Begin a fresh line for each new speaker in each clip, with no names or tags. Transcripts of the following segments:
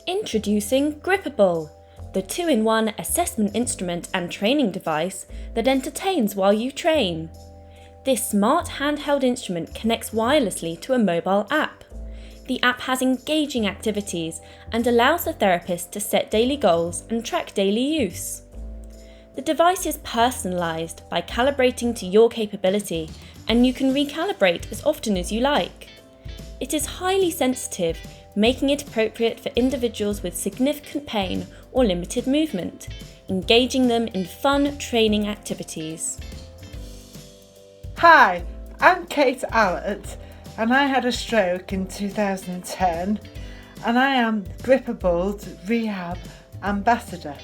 Introducing GripAble, the 2-in-1 assessment instrument and training device that entertains while you train. This smart handheld instrument connects wirelessly to a mobile app. The app has engaging activities and allows the therapist to set daily goals and track daily use. The device is personalised by calibrating to your capability, and you can recalibrate as often as you like. It is highly sensitive, making it appropriate for individuals with significant pain or limited movement, engaging them in fun training activities.
Hi, I'm Kate Allatt and I had a stroke in 2010 and I am GripAble's rehab ambassador.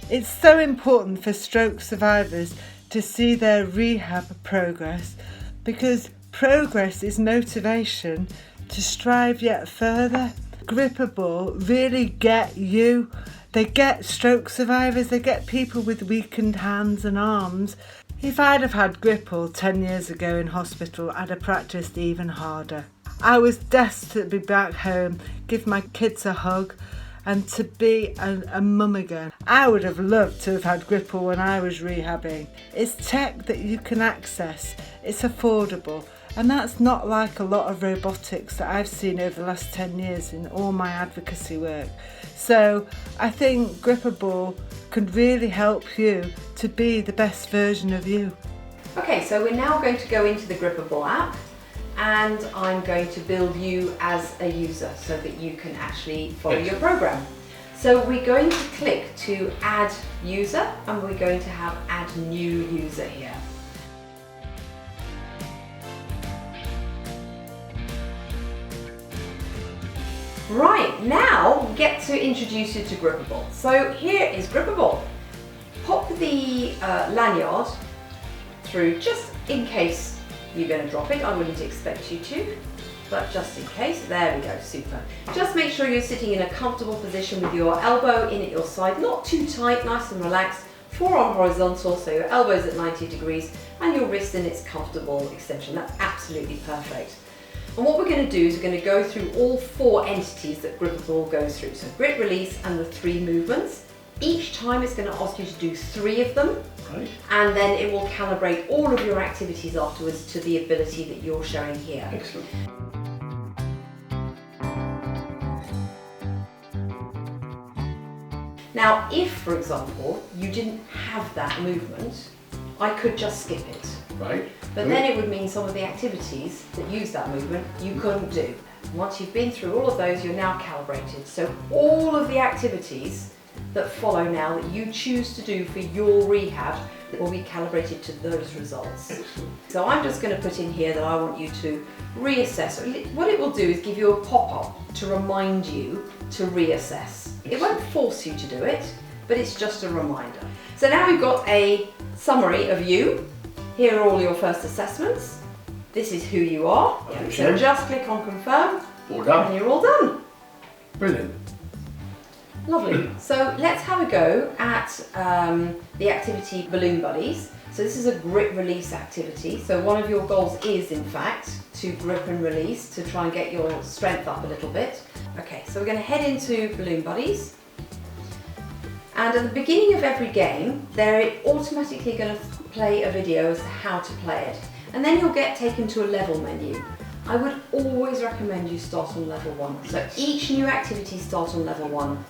It's so important for stroke survivors to see their rehab progress because progress is motivation to strive yet further. GripAble really get you. They get stroke survivors, they get people with weakened hands and arms. If I'd have had GripAble 10 years ago in hospital, I'd have practiced even harder. I was desperate to be back home, give my kids a hug and to be a mum again. I would have loved to have had GripAble when I was rehabbing. It's tech that you can access, it's affordable. And that's not like a lot of robotics that I've seen over the last 10 years in all my advocacy work. So I think GripAble can really help you to be the best version of you.
Okay, so we're now going to go into the GripAble app and I'm going to build you as a user so that you can actually follow your program. So we're going to click to add user and we're going to have add new user here. Right, now we get to introduce you to GripAble. So here is GripAble. Pop the lanyard through just in case you're going to drop it. I wouldn't expect you to, but just in case. There we go, super. Just make sure you're sitting in a comfortable position with your elbow in at your side, not too tight, nice and relaxed. Forearm horizontal, so your elbow's at 90 degrees and your wrist in its comfortable extension. That's absolutely perfect. And what we're going to do is we're going to go through all 4 entities that GripAble goes through. So grip, release and the 3 movements. Each time it's going to ask you to do 3 of them. Right. And then it will calibrate all of your activities afterwards to the ability that you're showing here.
Excellent.
Now, if, for example, you didn't have that movement, I could just skip it.
Right.
But then it would mean some of the activities that use that movement you couldn't do. Once you've been through all of those, you're now calibrated. So all of the activities that follow now that you choose to do for your rehab will be calibrated to those results.
Excellent.
So I'm just going to put in here that I want you to reassess. What it will do is give you a pop-up to remind you to reassess. It won't force you to do it, but it's just a reminder. So now we've got a summary of you. Here are all your first assessments. This is who you are.
Okay.
So just click on confirm
All done.
and you're all done.
Brilliant.
Lovely. So let's have a go at the activity Balloon Buddies. So this is a grip release activity. So one of your goals is in fact to grip and release to try and get your strength up a little bit. Okay, so we're going to head into Balloon Buddies. And at the beginning of every game, they're automatically going to play a video as to how to play it. And then you'll get taken to a level menu. I would always recommend you start on level 1. So each new activity starts on level 1.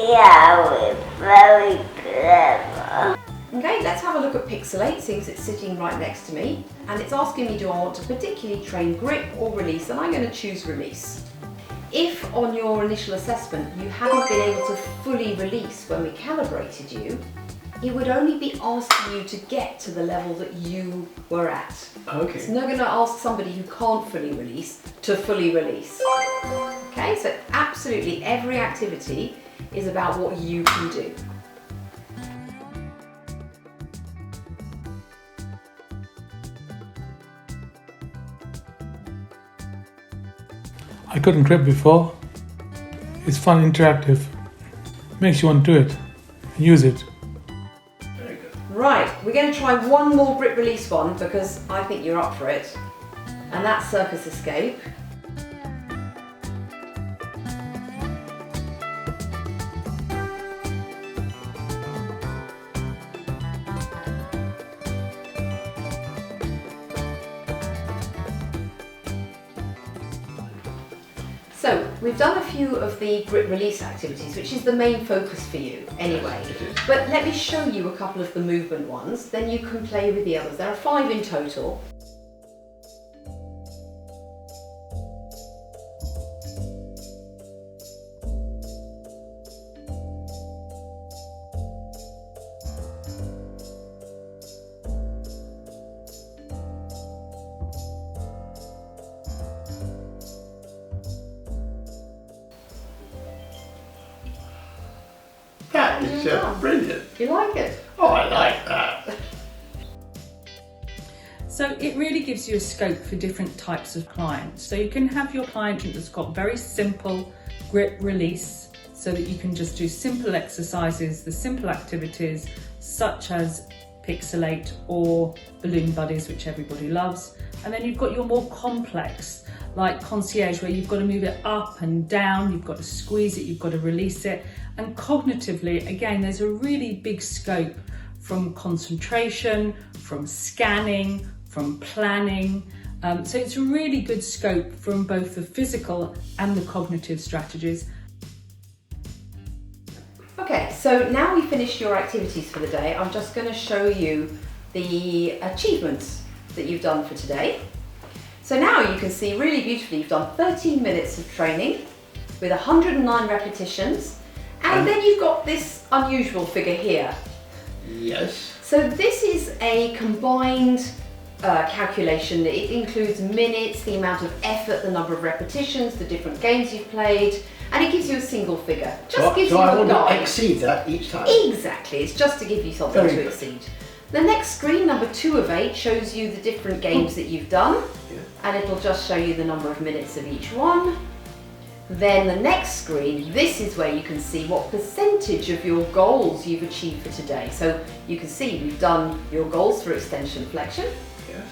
Yeah, we're very clever.
Okay, let's have a look at Pixelate, since it's sitting right next to me. And it's asking me, do I want to particularly train grip or release? And I'm going to choose release. If on your initial assessment you haven't been able to fully release when we calibrated you, it would only be asking you to get to the level that you were at.
Okay.
It's not going to ask somebody who can't fully release to fully release. Okay, so absolutely every activity is about what you can do.
I couldn't grip before. It's fun, interactive. Makes you want to do it. Use it.
Very good.
Right, we're going to try one more grip release one because I think you're up for it. And that's Circus Escape. So, we've done a few of the grip release activities, which is the main focus for you anyway.
Yes, it is.
But let me show you a couple of the movement ones, then you can play with the others. There are 5 in total.
That is just brilliant.
You like it?
Oh, I like that.
So it really gives you a scope for different types of clients. So you can have your client that's got very simple grip release so that you can just do simple exercises, the simple activities such as Pixelate or Balloon Buddies, which everybody loves. And then you've got your more complex, like Concierge, where you've got to move it up and down, you've got to squeeze it, you've got to release it. And cognitively, again, there's a really big scope from concentration, from scanning, from planning. So it's a really good scope from both the physical and the cognitive strategies.
Okay, so now we've finished your activities for the day, I'm just going to show you the achievements that you've done for today. So now you can see really beautifully you've done 13 minutes of training with 109 repetitions, and then you've got this unusual figure here.
Yes.
So this is a combined calculation. It includes minutes, the amount of effort, the number of repetitions, the different games you've played, and it gives you a single figure. Just gives you
I
a
want to
guide.
exceed that each time.
Exactly, it's just to give you something
Very
to
good.
exceed. The next screen, number 2 of 8, shows you the different games that you've done,
Yeah.
and it'll just show you the number of minutes of each one. Then the next screen, this is where you can see what percentage of your goals you've achieved for today. So you can see we've done your goals for extension flexion.
Yes.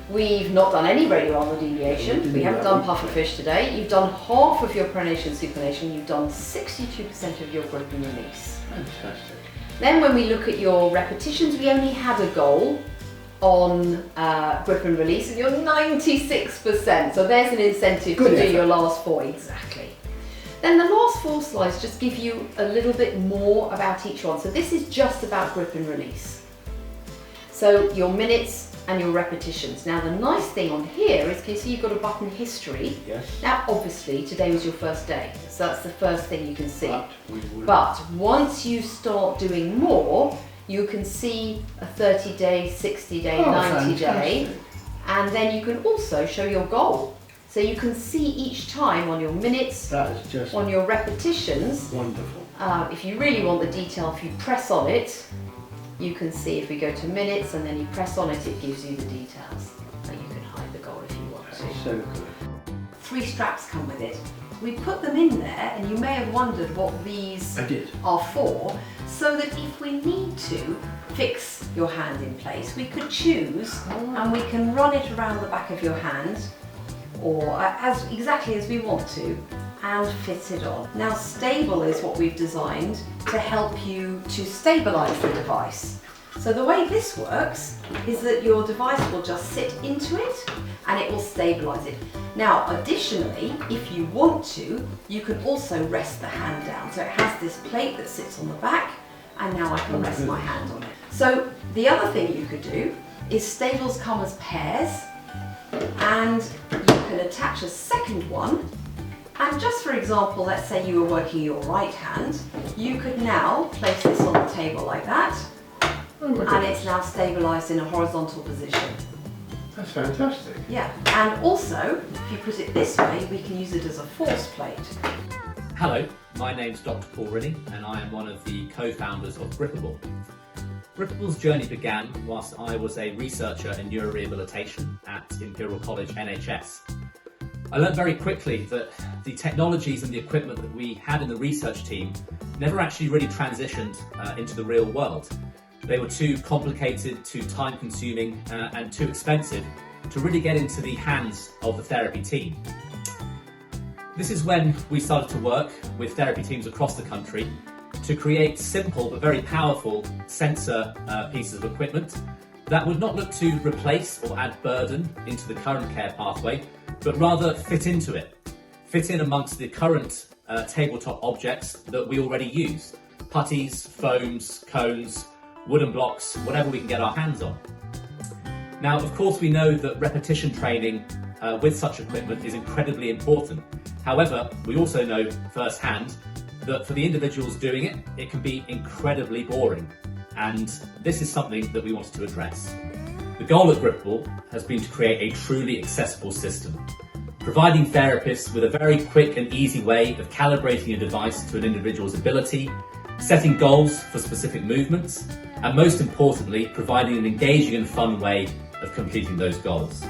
We've not done any radial arm deviation. We haven't done pufferfish today. You've done half of your pronation supination. You've done 62% of your grip and release.
Fantastic.
Then when we look at your repetitions, we only had a goal on grip and release, and you're 96%. So there's an incentive
Good
to do
effort.
your last 4, exactly. Then the last 4 slides just give you a little bit more about each one. So this is just about grip and release. So your minutes and your repetitions. Now the nice thing on here is, you see you've got a button history.
Yes.
Now obviously today was your first day, so that's the first thing you can see.
But
But once you start doing more, you can see a 30-day, 60-day, 90-day,
fantastic.
and then you can also show your goal. So you can see each time on your minutes,
That is just
on your repetitions.
wonderful.
If you really want the detail, if you press on it, you can see if we go to minutes and then you press on it, it gives you the details. And you can hide the goal if you want
That
to.
is so good.
3 straps come with it. We put them in there, and you may have wondered what these
I did.
are for, so that if we need to fix your hand in place, we could choose and we can run it around the back of your hand, or as exactly as we want to, and fit it on. Now stable is what we've designed to help you to stabilize the device. So the way this works is that your device will just sit into it and it will stabilize it. Now additionally, if you want to, you can also rest the hand down. So it has this plate that sits on the back, and now I can rest my hand on it. So the other thing you could do is stables come as pairs, and you can attach a second one. And just for example, let's say you were working your right hand, you could now place this on the table like that, and it's now stabilised in a horizontal position.
That's fantastic.
Yeah, and also, if you put it this way, we can use it as a force plate.
Hello, my name's Dr. Paul Rennie, and I am one of the co-founders of GripAble. GripAble's journey began whilst I was a researcher in neurorehabilitation at Imperial College NHS. I learned very quickly that the technologies and the equipment that we had in the research team never actually really transitioned into the real world. They were too complicated, too time consuming and too expensive to really get into the hands of the therapy team. This is when we started to work with therapy teams across the country to create simple but very powerful sensor pieces of equipment that would not look to replace or add burden into the current care pathway, but rather fit into it, fit in amongst the current tabletop objects that we already use. Putties, foams, cones, wooden blocks, whatever we can get our hands on. Now, of course, we know that repetition training with such equipment is incredibly important. However, we also know firsthand that for the individuals doing it, it can be incredibly boring. And this is something that we wanted to address. The goal at GripAble has been to create a truly accessible system, providing therapists with a very quick and easy way of calibrating a device to an individual's ability, setting goals for specific movements, and most importantly, providing an engaging and fun way of completing those goals.